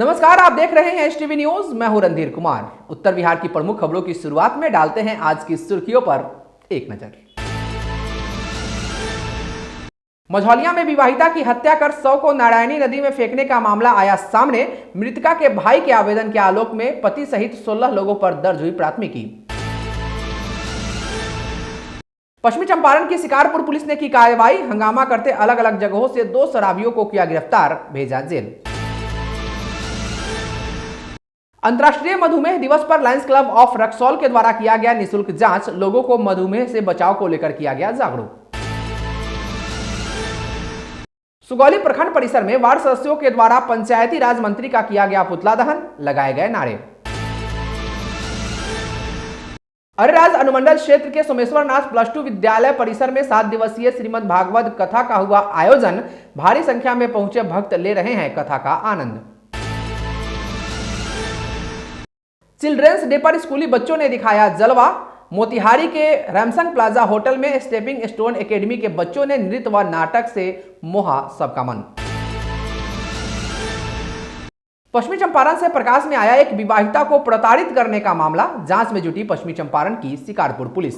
नमस्कार, आप देख रहे हैं एचटीवी न्यूज। मैं हूं रणधीर कुमार। उत्तर बिहार की प्रमुख खबरों की शुरुआत में डालते हैं आज की सुर्खियों पर एक नजर। मझौलिया में विवाहिता की हत्या कर शव को नारायणी नदी में फेंकने का मामला आया सामने। मृतका के भाई के आवेदन के आलोक में पति सहित 16 लोगों पर दर्ज हुई प्राथमिकी। पश्चिमी चंपारण की शिकारपुर पुलिस ने की कार्रवाई। हंगामा करते अलग अलग जगहों से 2 शराबियों को किया गिरफ्तार, भेजा जेल। अंतर्राष्ट्रीय मधुमेह दिवस पर लायंस क्लब ऑफ रक्सौल के द्वारा किया गया निःशुल्क जांच। लोगों को मधुमेह से बचाव को लेकर किया गया जागरूक। सुगौली प्रखंड परिसर में वार्ड सदस्यों के द्वारा पंचायती राज मंत्री का किया गया पुतला दहन, लगाए गए नारे। अरेराज अनुमंडल क्षेत्र के सोमेश्वर नाथ +2 विद्यालय परिसर में 7 दिवसीय श्रीमद् भागवत कथा का हुआ आयोजन। भारी संख्या में पहुंचे भक्त ले रहे हैं कथा का आनंद। चिल्ड्रंस डे पर स्कूली बच्चों ने दिखाया जलवा। मोतिहारी के रैमसन प्लाजा होटल में स्टेपिंग स्टोन एकेडमी के बच्चों ने नृत्य व नाटक से मोहा सबका मन। पश्चिमी चंपारण से प्रकाश में आया एक विवाहिता को प्रताड़ित करने का मामला। जांच में जुटी पश्चिमी चंपारण की शिकारपुर पुलिस।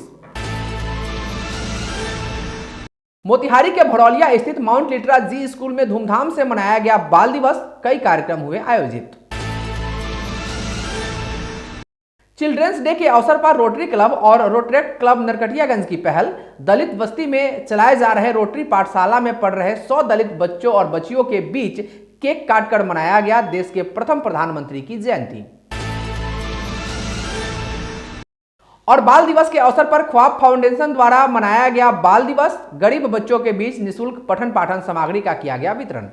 मोतिहारी के भड़ौलिया स्थित माउंट लिटरा जी स्कूल में धूमधाम से मनाया गया बाल दिवस। कई कार्यक्रम हुए आयोजित। चिल्ड्रंस डे के अवसर पर रोटरी क्लब और रोटरेक्ट क्लब नरकटियागंज की पहल। दलित बस्ती में चलाए जा रहे रोटरी पाठशाला में पढ़ रहे 100 दलित बच्चों और बच्चियों के बीच केक काटकर मनाया गया देश के प्रथम प्रधानमंत्री की जयंती। और बाल दिवस के अवसर पर ख्वाब फाउंडेशन द्वारा मनाया गया बाल दिवस। गरीब बच्चों के बीच निःशुल्क पठन पाठन सामग्री का किया गया वितरण।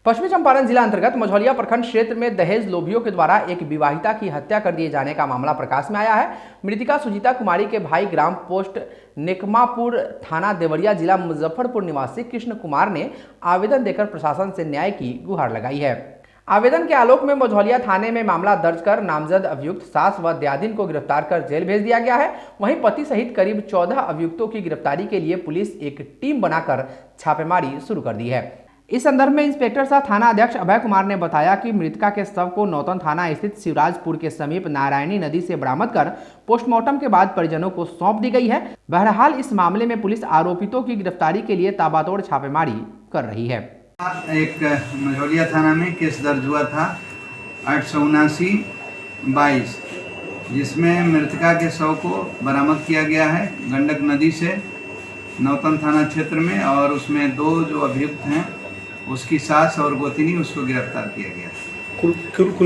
पश्चिमी चंपारण जिला अंतर्गत मझौलिया प्रखंड क्षेत्र में दहेज लोभियों के द्वारा एक विवाहिता की हत्या कर दिए जाने का मामला प्रकाश में आया है। मृतिका सुजीता कुमारी के भाई ग्राम पोस्ट नेकमापुर थाना देवरिया जिला मुजफ्फरपुर निवासी कृष्ण कुमार ने आवेदन देकर प्रशासन से न्याय की गुहार लगाई है। आवेदन के आलोक में मझौलिया थाने में मामला दर्ज कर नामजद अभियुक्त सास व दयादिन को गिरफ्तार कर जेल भेज दिया गया है। वहीं पति सहित करीब 14 अभियुक्तों की गिरफ्तारी के लिए पुलिस एक टीम बनाकर छापेमारी शुरू कर दी है। इस संदर्भ में इंस्पेक्टर सह थाना अध्यक्ष अभय कुमार ने बताया कि मृतका के शव को नौतन थाना स्थित शिवराजपुर के समीप नारायणी नदी से बरामद कर पोस्टमार्टम के बाद परिजनों को सौंप दी गई है। बहरहाल इस मामले में पुलिस आरोपितों की गिरफ्तारी के लिए ताबड़तोड़ छापेमारी कर रही है। एक मझौलिया थाना में केस दर्ज हुआ था 879/22, जिसमें मृतका के शव को बरामद किया गया है गंडक नदी से नौतन थाना क्षेत्र में। और उसमें 2 जो अभियुक्त हैं, उसकी सास और गोतिनी, उसको गिरफ्तार किया गया। कुल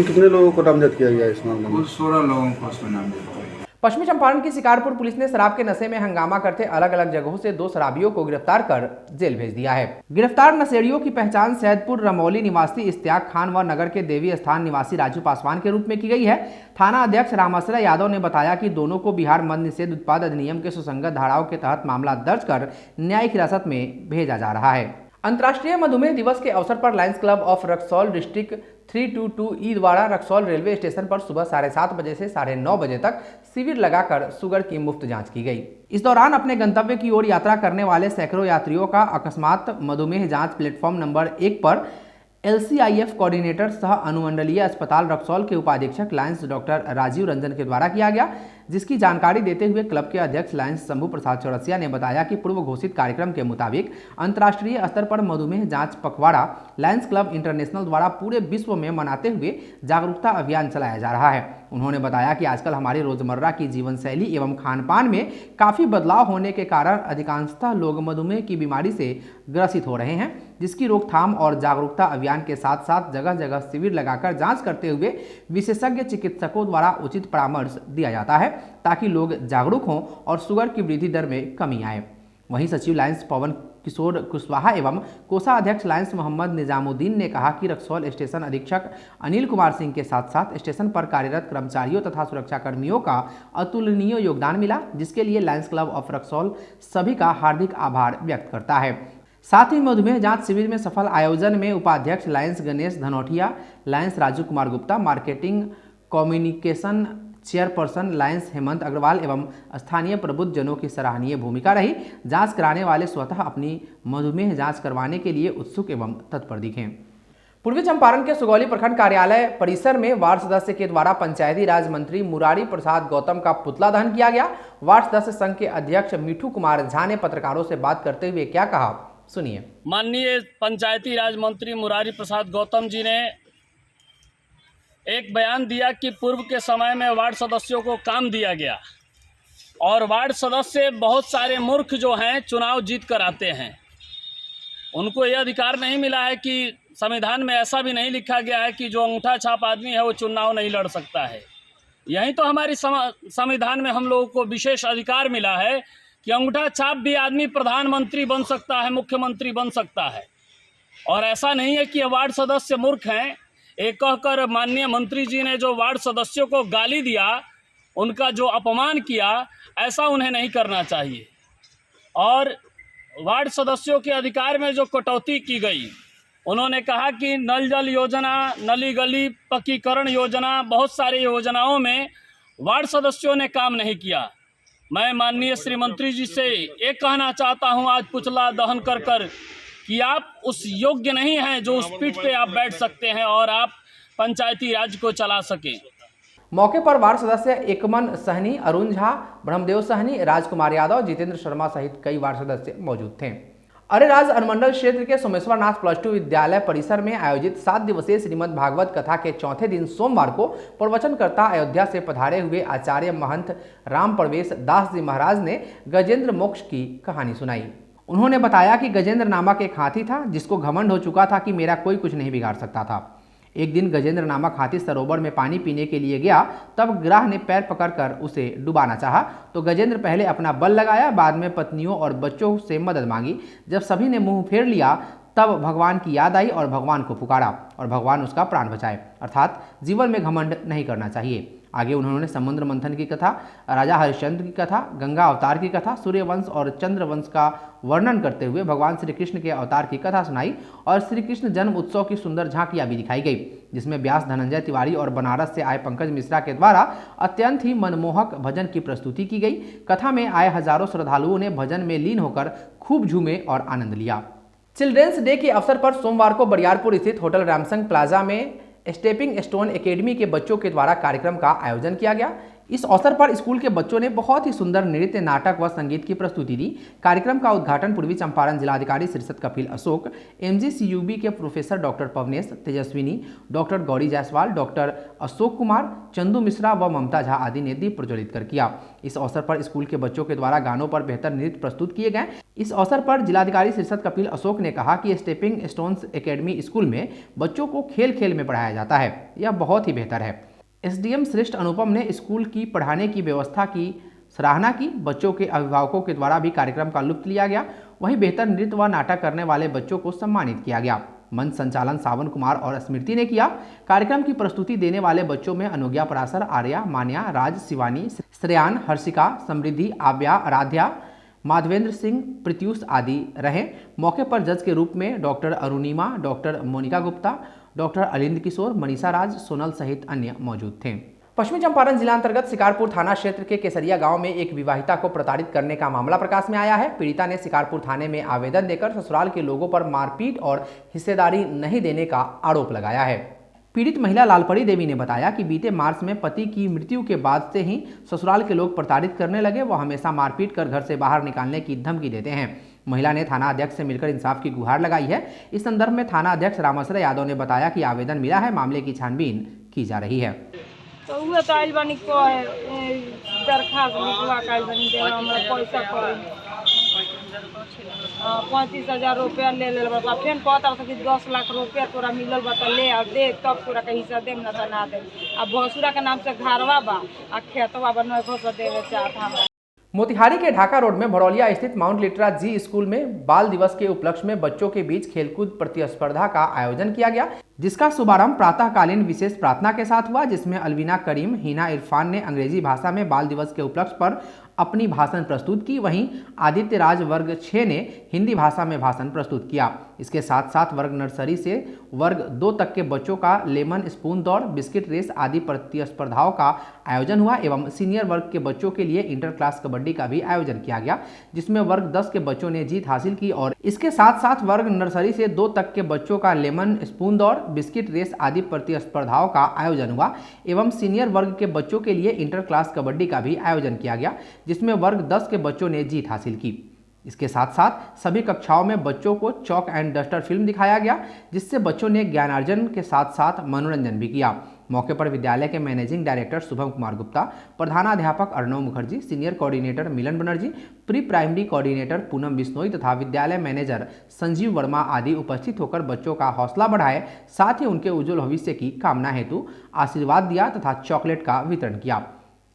कितने लोगों को नामजद किया गया इस मामले में? कुल 16 लोगों को उसमें नामजद किया गया। पश्चिमी चंपारण की शिकारपुर पुलिस ने शराब के नशे में हंगामा करते अलग अलग जगहों से 2 शराबियों को गिरफ्तार कर जेल भेज दिया है। गिरफ्तार नशेड़ियों की पहचान सैदपुर रमौली निवासी इश्तियाक खान व नगर के देवी स्थान निवासी राजू पासवान के रूप में की गई है। थाना अध्यक्ष रामाश्रय यादव ने बताया कि दोनों को बिहार मद्य निषेध उत्पाद अधिनियम के सुसंगत धाराओं के तहत मामला दर्ज कर न्यायिक हिरासत में भेजा जा रहा है। अंतर्राष्ट्रीय मधुमेह दिवस के अवसर पर Lions club of Raxaul district 322E द्वारा रक्सौल रेलवे स्टेशन पर सुबह 7:30 बजे से 9:30 बजे तक शिविर लगाकर शुगर की मुफ्त जांच की गई। इस दौरान अपने गंतव्य की ओर यात्रा करने वाले सैकड़ों यात्रियों का अकस्मात मधुमेह जांच प्लेटफॉर्म नंबर 1 पर LCIF कोऑर्डिनेटर सह अनुमंडलीय अस्पताल रक्सौल के उपाधीक्षक लायंस डॉक्टर राजीव रंजन के द्वारा किया गया, जिसकी जानकारी देते हुए क्लब के अध्यक्ष लायंस शंभू प्रसाद चौरसिया ने बताया कि पूर्व घोषित कार्यक्रम के मुताबिक अंतर्राष्ट्रीय स्तर पर मधुमेह जांच पखवाड़ा लायंस क्लब इंटरनेशनल द्वारा पूरे विश्व में मनाते हुए जागरूकता अभियान चलाया जा रहा है। उन्होंने बताया कि आजकल हमारी रोजमर्रा की जीवन शैली एवं खान पान में काफ़ी बदलाव होने के कारण अधिकांशतः लोग मधुमेह की बीमारी से ग्रसित हो रहे हैं, जिसकी रोकथाम और जागरूकता अभियान के साथ साथ जगह जगह शिविर लगाकर जांच करते हुए विशेषज्ञ चिकित्सकों द्वारा उचित परामर्श दिया जाता है ताकि लोग जागरूक हों और शुगर की वृद्धि दर में कमी आए। वहीं सचिव लायंस पवन किशोर कुशवाहा एवं कोषाध्यक्ष लायंस मोहम्मद निजामुद्दीन ने कहा कि रक्सौल स्टेशन अधीक्षक अनिल कुमार सिंह के साथ साथ स्टेशन पर कार्यरत कर्मचारियों तथा सुरक्षाकर्मियों का अतुलनीय योगदान मिला, जिसके लिए लायंस क्लब ऑफ रक्सौल सभी का हार्दिक आभार व्यक्त करता है। साथ ही मधुमेह जांच शिविर में सफल आयोजन में उपाध्यक्ष Lions Ganesh Dhanauthiya, Lions Raju Kumar Gupta, marketing communication chairperson Lions Hemant Agarwal एवं स्थानीय प्रबुद्ध जनों की सराहनीय भूमिका रही। जांच कराने वाले स्वतः अपनी मधुमेह जांच करवाने के लिए उत्सुक एवं तत्पर दिखे। पूर्वी चंपारण के सुगौली प्रखंड कार्यालय परिसर में वार्ड सदस्य के द्वारा पंचायती राज मंत्री मुरारी प्रसाद गौतम का पुतला दहन किया गया। वार्ड सदस्य संघ के अध्यक्ष मिठू कुमार झा ने पत्रकारों से बात करते हुए क्या कहा, सुनिए। माननीय पंचायती राज मंत्री मुरारी प्रसाद गौतम जी ने एक बयान दिया कि पूर्व के समय में वार्ड सदस्यों को काम दिया गया और वार्ड सदस्य बहुत सारे मूर्ख जो हैं चुनाव जीत कर आते हैं। उनको यह अधिकार नहीं मिला है कि संविधान में ऐसा भी नहीं लिखा गया है कि जो अंगूठा छाप आदमी है वो चुनाव नहीं लड़ सकता है। यही तो हमारी संविधान में हम लोगों को विशेष अधिकार मिला है कि अंगूठा छाप भी आदमी प्रधानमंत्री बन सकता है, मुख्यमंत्री बन सकता है। और ऐसा नहीं है कि वार्ड सदस्य मूर्ख हैं। एक कहकर माननीय मंत्री जी ने जो वार्ड सदस्यों को गाली दिया, उनका जो अपमान किया, ऐसा उन्हें नहीं करना चाहिए। और वार्ड सदस्यों के अधिकार में जो कटौती की गई, उन्होंने कहा कि नल जल योजना, नली गली पक्कीकरण योजना, बहुत सारी योजनाओं में वार्ड सदस्यों ने काम नहीं किया। मैं माननीय श्री मंत्री जी से ये कहना चाहता हूं आज पुतला दहन कर कि आप उस योग्य नहीं हैं जो उस पीठ पे आप बैठ सकते हैं और आप पंचायती राज को चला सकें। मौके पर वार्ड सदस्य एकमन सहनी, अरुण झा, ब्रह्मदेव सहनी, राजकुमार यादव, जितेंद्र शर्मा सहित कई वार्ड सदस्य मौजूद थे। अरेराज अनुमंडल क्षेत्र के सोमेश्वरनाथ +2 विद्यालय परिसर में आयोजित 7 दिवसीय श्रीमद् भागवत कथा के चौथे दिन सोमवार को प्रवचनकर्ता अयोध्या से पधारे हुए आचार्य महंत राम प्रवेश दास जी महाराज ने गजेंद्र मोक्ष की कहानी सुनाई। उन्होंने बताया कि गजेंद्र नामक एक हाथी था जिसको घमंड हो चुका था कि मेरा कोई कुछ नहीं बिगाड़ सकता था। एक दिन गजेंद्र नामक हाथी सरोवर में पानी पीने के लिए गया, तब ग्राह ने पैर पकड़कर उसे डुबाना चाहा तो गजेंद्र पहले अपना बल लगाया, बाद में पत्नियों और बच्चों से मदद मांगी। जब सभी ने मुंह फेर लिया तब भगवान की याद आई और भगवान को पुकारा और भगवान उसका प्राण बचाए। अर्थात जीवन में घमंड नहीं करना चाहिए। आगे उन्होंने समुद्र मंथन की कथा, राजा हरिश्चंद्र की कथा, गंगा अवतार की कथा, सूर्यवंश और चंद्रवंश का वर्णन करते हुए भगवान श्री कृष्ण के अवतार की कथा सुनाई और श्री कृष्ण जन्म उत्सव की सुंदर झांकियां भी दिखाई गई, जिसमें व्यास धनंजय तिवारी और बनारस से आए पंकज मिश्रा के द्वारा अत्यंत ही मनमोहक भजन की प्रस्तुति की गई। कथा में आए हजारों श्रद्धालुओं ने भजन में लीन होकर खूब झूमे और आनंद लिया। चिल्ड्रेंस डे के अवसर पर सोमवार को बरियारपुर स्थित होटल रामसंग प्लाजा में स्टेपिंग स्टोन एकेडमी के बच्चों के द्वारा कार्यक्रम का आयोजन किया गया। इस अवसर पर स्कूल के बच्चों ने बहुत ही सुंदर नृत्य, नाटक व संगीत की प्रस्तुति दी। कार्यक्रम का उद्घाटन पूर्वी चंपारण जिलाधिकारी शीर्षत कपिल अशोक, MGCUB के professor doctor Pavnesh, Tejaswini, doctor Gauri Jaiswal, doctor Ashok Kumar, Chandu Mishra व ममता झा आदि ने दीप प्रज्वलित कर किया। इस अवसर पर स्कूल के बच्चों के द्वारा गानों पर बेहतर नृत्य प्रस्तुत किए गए। इस अवसर पर जिलाधिकारी शीर्षत कपिल अशोक ने कहा कि स्टेपिंग स्टोन्स एकेडमी स्कूल में बच्चों को खेल खेल में पढ़ाया जाता है, यह बहुत ही बेहतर है। SDM श्रेष्ठ अनुपम ने स्कूल की पढ़ाने की व्यवस्था की सराहना की। बच्चों के अभिभावकों के द्वारा भी कार्यक्रम का लुत्फ लिया गया। वहीं बेहतर नृत्य व नाटक करने वाले बच्चों को सम्मानित किया गया। मंच संचालन सावन कुमार और स्मृति ने किया। कार्यक्रम की प्रस्तुति देने वाले बच्चों में अनुज्ञा पराशर, आर्या, मान्या, राज, शिवानी, श्रेयान, हर्षिका, समृद्धि, आव्या, आराध्या, माधवेंद्र सिंह, प्रत्यूष आदि रहे। मौके पर जज के रूप में doctor Arunima, doctor Monika Gupta, doctor Alind Kishore, Manisha Raj, Sonal सहित अन्य मौजूद थे। पश्चिमी चंपारण जिला अंतर्गत शिकारपुर थाना क्षेत्र के केसरिया गांव में एक विवाहिता को प्रताड़ित करने का मामला प्रकाश में आया है। पीड़िता ने शिकारपुर थाने में आवेदन देकर ससुराल के लोगों पर मारपीट और हिस्सेदारी नहीं देने का आरोप लगाया है। पीड़ित महिला लालपरी देवी ने बताया कि बीते मार्च में पति की मृत्यु के बाद से ही ससुराल के लोग प्रताड़ित करने लगे। वो हमेशा मारपीट कर घर से बाहर निकालने की धमकी देते हैं। महिला ने थाना अध्यक्ष से मिलकर इंसाफ की गुहार लगाई है। इस संदर्भ में थाना अध्यक्ष रामाश्रय यादव ने बताया कि आवेदन मिला है, मामले की छानबीन की जा रही है। तो उहे तो आइल बानी को दरखास्त लिखवा के आइल बानी देना हमरा पैसा पड़े 35,000 रुपया ले ले बता फेन कहता कि 10 लाख रुपया तोरा मिलल बता ले आ दे तब तोरा के हिस्सा देम ना त ना दे। आ भसुरा के नाम से घरवा बा आ खेतवा बा न भस देवे चाहत हमरा। मोतिहारी के ढाका रोड में भड़ौलिया स्थित माउंट लिटरा जी स्कूल में बाल दिवस के उपलक्ष्य में बच्चों के बीच खेलकूद प्रतिस्पर्धा का आयोजन किया गया, जिसका शुभारंभ प्रातःकालीन विशेष प्रार्थना के साथ हुआ, जिसमें अलवीना करीम, हिना इरफान ने अंग्रेजी भाषा में बाल दिवस के उपलक्ष्य पर अपनी भाषण प्रस्तुत की। वहीं आदित्य राज वर्ग 6 ने हिंदी भाषा में भाषण प्रस्तुत किया। इसके साथ साथ वर्ग नर्सरी से वर्ग 2 तक के बच्चों का लेमन स्पून दौड़, बिस्किट रेस आदि प्रतिस्पर्धाओं का आयोजन हुआ एवं सीनियर वर्ग के बच्चों के लिए इंटर क्लास कबड्डी का भी आयोजन किया गया, जिसमें वर्ग 10 के बच्चों ने जीत हासिल की। और इसके साथ साथ वर्ग नर्सरी से 2 तक के बच्चों का लेमन स्पून दौड़, बिस्किट रेस आदि प्रतिस्पर्धाओं का आयोजन हुआ एवं सीनियर वर्ग के बच्चों के लिए इंटर क्लास कबड्डी का भी आयोजन किया गया, जिसमें वर्ग 10 के बच्चों ने जीत हासिल की। इसके साथ साथ सभी कक्षाओं में बच्चों को चॉक एंड डस्टर फिल्म दिखाया गया, जिससे बच्चों ने ज्ञानार्जन के साथ साथ मनोरंजन भी किया। मौके पर विद्यालय के मैनेजिंग डायरेक्टर शुभम कुमार गुप्ता, प्रधानाध्यापक Arnav Mukherjee, senior coordinator Milan Banerjee, pre primary coordinator Poonam Bishnoi तथा विद्यालय मैनेजर संजीव वर्मा आदि उपस्थित होकर बच्चों का हौसला बढ़ाए, साथ ही उनके उज्जवल भविष्य की कामना हेतु आशीर्वाद दिया तथा चॉकलेट का वितरण किया।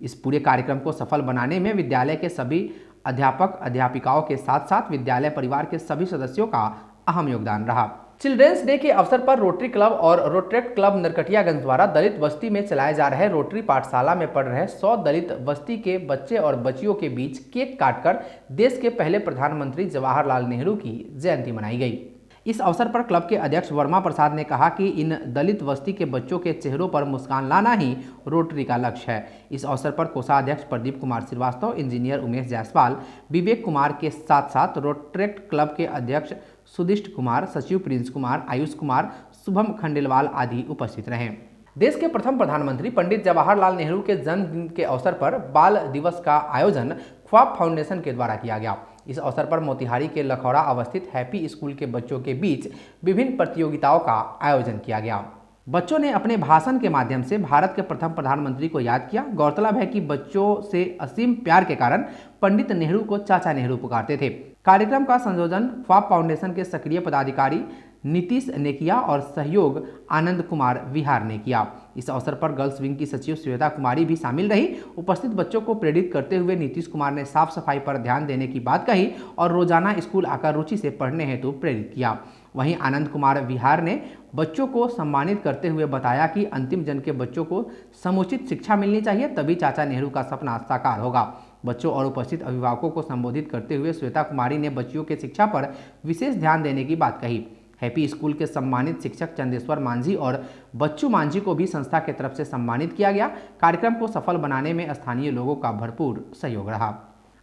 इस पूरे कार्यक्रम को सफल बनाने में विद्यालय के सभी अध्यापक अध्यापिकाओं के साथ साथ विद्यालय परिवार के सभी सदस्यों का अहम योगदान रहा। चिल्ड्रेंस डे के अवसर पर रोटरी क्लब और रोटरेक्ट क्लब नरकटियागंज द्वारा दलित बस्ती में चलाए जा रहे रोटरी पाठशाला में पढ़ रहे 100 दलित बस्ती के बच्चे और बच्चियों के बीच केक काटकर देश के पहले प्रधानमंत्री जवाहरलाल नेहरू की जयंती मनाई गई। इस अवसर पर क्लब के अध्यक्ष वर्मा प्रसाद ने कहा कि इन दलित बस्ती के बच्चों के चेहरों पर मुस्कान लाना ही रोटरी का लक्ष्य है। इस अवसर पर कोषाध्यक्ष प्रदीप कुमार श्रीवास्तव, इंजीनियर उमेश जायसवाल, विवेक कुमार के साथ साथ रोटरेक्ट क्लब के अध्यक्ष सुदिष्ट कुमार, सचिव प्रिंस कुमार, आयुष कुमार, शुभम खंडेलवाल आदि उपस्थित रहे। देश के प्रथम प्रधानमंत्री पंडित जवाहरलाल नेहरू के जन्मदिन के अवसर पर बाल दिवस का आयोजन ख्वाब फाउंडेशन के द्वारा किया गया। इस अवसर पर मोतिहारी के लखौड़ा अवस्थित हैप्पी स्कूल के बच्चों के बीच विभिन्न प्रतियोगिताओं का आयोजन किया गया। बच्चों ने अपने भाषण के माध्यम से भारत के प्रथम प्रधानमंत्री को याद किया। गौरतलब है कि बच्चों से असीम प्यार के कारण पंडित नेहरू को चाचा नेहरू पुकारते थे। कार्यक्रम का संयोजन ख्वाब फाउंडेशन के सक्रिय पदाधिकारी नीतीश ने किया और सहयोग आनंद कुमार विहार ने किया। इस अवसर पर गर्ल्स विंग की सचिव श्वेता कुमारी भी शामिल रही। उपस्थित बच्चों को प्रेरित करते हुए नीतीश कुमार ने साफ सफाई पर ध्यान देने की बात कही और रोजाना स्कूल आकर रुचि से पढ़ने हेतु प्रेरित किया। वहीं आनंद कुमार विहार ने बच्चों को सम्मानित करते हुए बताया कि अंतिम जन के बच्चों को समुचित शिक्षा मिलनी चाहिए, तभी चाचा नेहरू का सपना साकार होगा। बच्चों और उपस्थित अभिभावकों को संबोधित करते हुए श्वेता कुमारी ने बच्चियों के शिक्षा पर विशेष ध्यान देने की बात कही। हैप्पी स्कूल के सम्मानित शिक्षक चंदेश्वर मांझी और बच्चू मांझी को भी संस्था की तरफ से सम्मानित किया गया। कार्यक्रम को सफल बनाने में स्थानीय लोगों का भरपूर सहयोग रहा।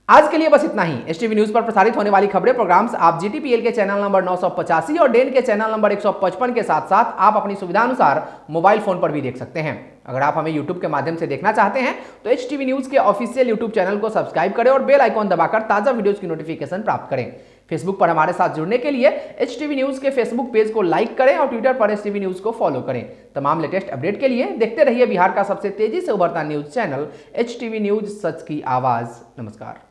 आज के लिए बस इतना ही। एचटीवी न्यूज पर प्रसारित होने वाली खबरें प्रोग्राम्स आप जीटीपीएल के चैनल नंबर 985 और डेन के चैनल नंबर 155 के साथ साथ आप अपनी सुविधानुसार मोबाइल फोन पर भी देख सकते हैं। अगर आप हमें यूट्यूब के माध्यम से देखना चाहते हैं तो एचटीवी न्यूज के ऑफिशियल यूट्यूब चैनल को सब्सक्राइब करें और बेल आइकॉन दबाकर ताजा वीडियोज की नोटिफिकेशन प्राप्त करें। फेसबुक पर हमारे साथ जुड़ने के लिए एचटीवी न्यूज के फेसबुक पेज को लाइक करें और ट्विटर पर एचटीवी न्यूज को फॉलो करें। तमाम लेटेस्ट अपडेट के लिए देखते रहिए बिहार का सबसे तेजी से उभरता न्यूज चैनल एचटीवी न्यूज, सच की आवाज। नमस्कार।